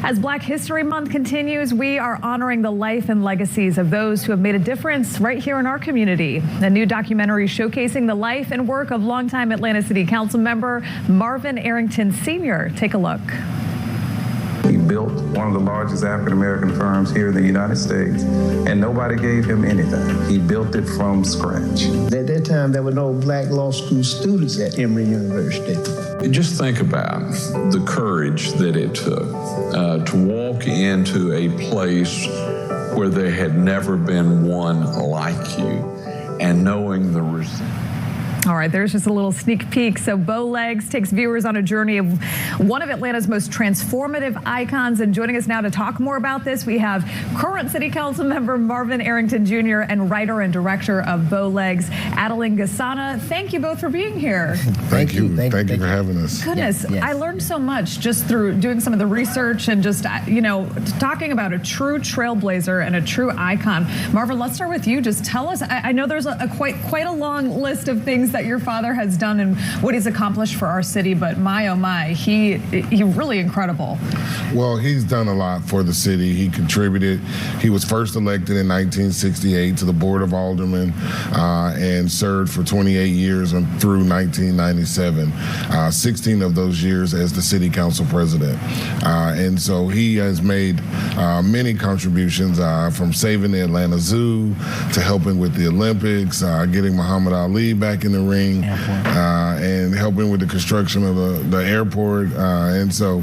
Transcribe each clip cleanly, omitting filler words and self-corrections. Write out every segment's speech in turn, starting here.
As Black History Month continues, we are honoring the life and legacies of those who have made a difference right here in our community. A new documentary showcasing the life and work of longtime Atlanta City Council member Marvin Arrington Sr. Take a look. He built one of the largest African-American firms here in the United States, and nobody gave him anything. He built it from scratch. At that time, there were no black law school students at Emory University. Just think about the courage that it took to walk into a place where there had never been one like you, and knowing the result. All right, there's just a little sneak peek. So Bowlegs takes viewers on a journey of one of Atlanta's most transformative icons. And joining us now to talk more about this, we have current City Council member Marvin Arrington Jr. and writer and director of Bowlegs, Adelin Gasana. Thank you both for being here. Thank you for having us. Goodness, yes. I learned so much just through doing some of the research and just, talking about a true trailblazer and a true icon. Marvin, let's start with you. Just tell us, I know there's quite a long list of things that your father has done and what he's accomplished for our city, but my, oh my, he really incredible. Well, he's done a lot for the city. He contributed. He was first elected in 1968 to the Board of Aldermen and served for 28 years through 1997, 16 of those years as the City Council president. And so he has made many contributions from saving the Atlanta Zoo to helping with the Olympics, getting Muhammad Ali back in the ring, and helping with the construction of the airport. And so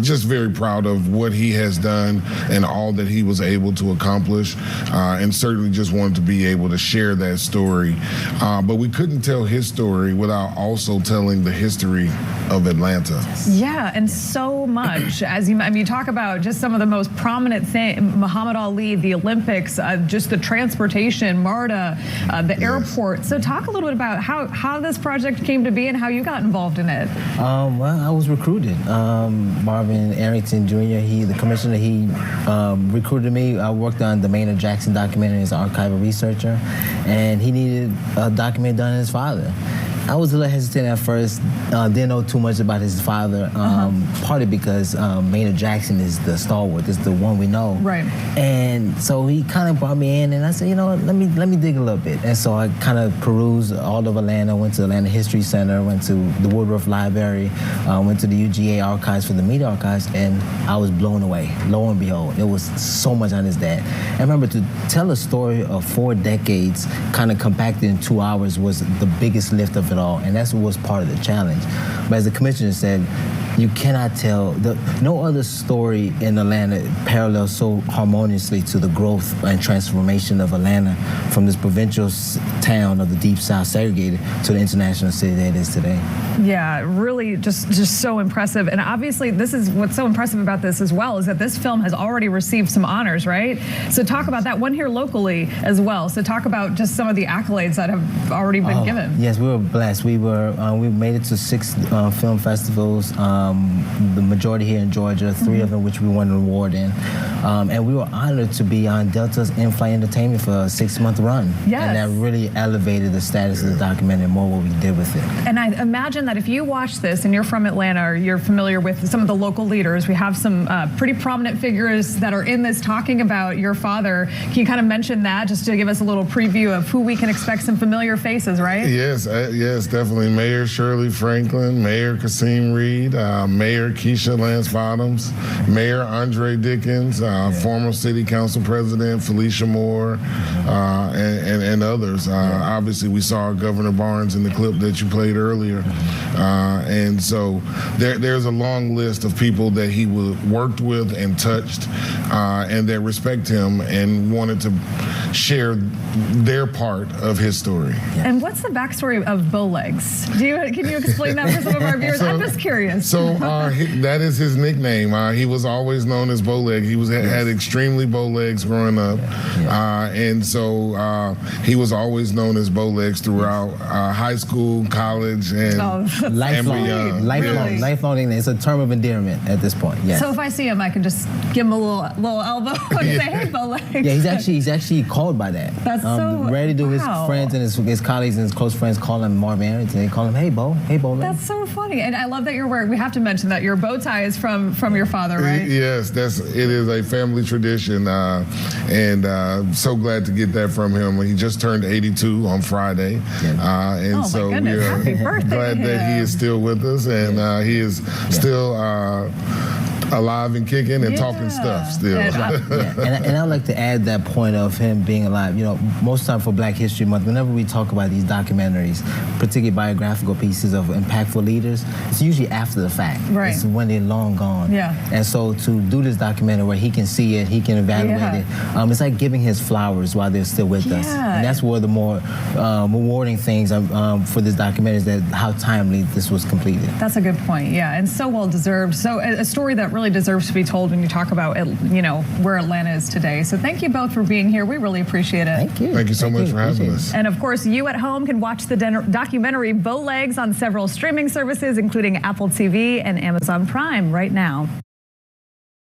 just very proud of what he has done and all that he was able to accomplish, and certainly just wanted to be able to share that story. But we couldn't tell his story without also telling the history of Atlanta. Yeah, and so much. As you talk about just some of the most prominent things, Muhammad Ali, the Olympics, just the transportation, MARTA, the airport. So talk a little bit about how this project came to be and how you got involved in it. Well, I was recruited. Marvin Arrington Jr., the commissioner, he recruited me. I worked on the Maynard Jackson documentary as an archival researcher, and he needed a document done on his father. I was a little hesitant at first, didn't know too much about his father, partly because Maynard Jackson is the stalwart, is the one we know. Right. And so he kind of brought me in, and I said, you know what, let me dig a little bit. And so I kind of perused all of Atlanta, went to Atlanta History Center, went to the Woodruff Library, went to the UGA archives for the media archives, and I was blown away. Lo and behold, it was so much on his dad. And remember, to tell a story of 4 decades kind of compacted in 2 hours was the biggest lift of it all, and that's what was part of the challenge. But as the commissioner said, you cannot tell, no other story in Atlanta parallels so harmoniously to the growth and transformation of Atlanta from this provincial town of the Deep South segregated to the international city that it is today. Yeah, really just so impressive. And obviously this is what's so impressive about this as well, is that this film has already received some honors, right? So talk about that, one here locally as well. So talk about just some of the accolades that have already been given. Yes, we were blessed. We made it to 6 film festivals, the majority here in Georgia, 3 of them which we won an award in. And we were honored to be on Delta's in-flight entertainment for a 6-month run. Yes. And that really elevated the status of the documentary and more what we did with it. And I imagine that if you watch this and you're from Atlanta or you're familiar with some of the local leaders, we have some pretty prominent figures that are in this talking about your father. Can you kind of mention that just to give us a little preview of who we can expect, some familiar faces, right? Yes, yes, definitely. Mayor Shirley Franklin, Mayor Kasim Reed, Mayor Keisha Lance Bottoms, Mayor Andre Dickens, former City Council President Felicia Moore, and others. Obviously, we saw Governor Barnes in the clip that you played earlier. And so there's a long list of people that he worked with and touched and that respect him and wanted to share their part of his story. And what's the backstory of Bowlegs? Can you explain that for some of our viewers? I'm just curious. So that is his nickname. He was always known as Bowleg. He had extremely bow legs growing up. And so he was always known as bow legs throughout high school, college, and lifelong. beyond. Lifelong. It's a term of endearment at this point. Yes. So if I see him, I can just give him a little elbow and say, "Hey, bow legs." Yeah, he's actually called by that. That's so. Rarely do his wow. friends and his colleagues and his close friends call him Marvin Arrington. They call him, "Hey, Bo. Hey, Bo." That's so funny, and I love that you're wearing. We have to mention that your bow tie is from your father, right? Yes, it is a family tradition, and so glad to get that from him. He just turned 82 on Friday, and so my goodness. Happy birthday glad that he is still with us, and he is still alive and kicking and talking stuff still. And I'd like to add that point of him being alive. You know, most time for Black History Month, whenever we talk about these documentaries, particularly biographical pieces of impactful leaders, it's usually after the fact. Right. It's when they're long gone. Yeah. And so to do this documentary where he can see it, he can evaluate it, it's like giving his flowers while they're still with us. And that's one of the more rewarding things for this documentary is that how timely this was completed. That's a good point, and so well deserved. So a story that really deserves to be told when you talk about, where Atlanta is today. So thank you both for being here. We really appreciate it. Thank you. Thank you so much for having us. And of course, you at home can watch the documentary Bow Legs on several streaming services, including Apple TV and Amazon Prime right now.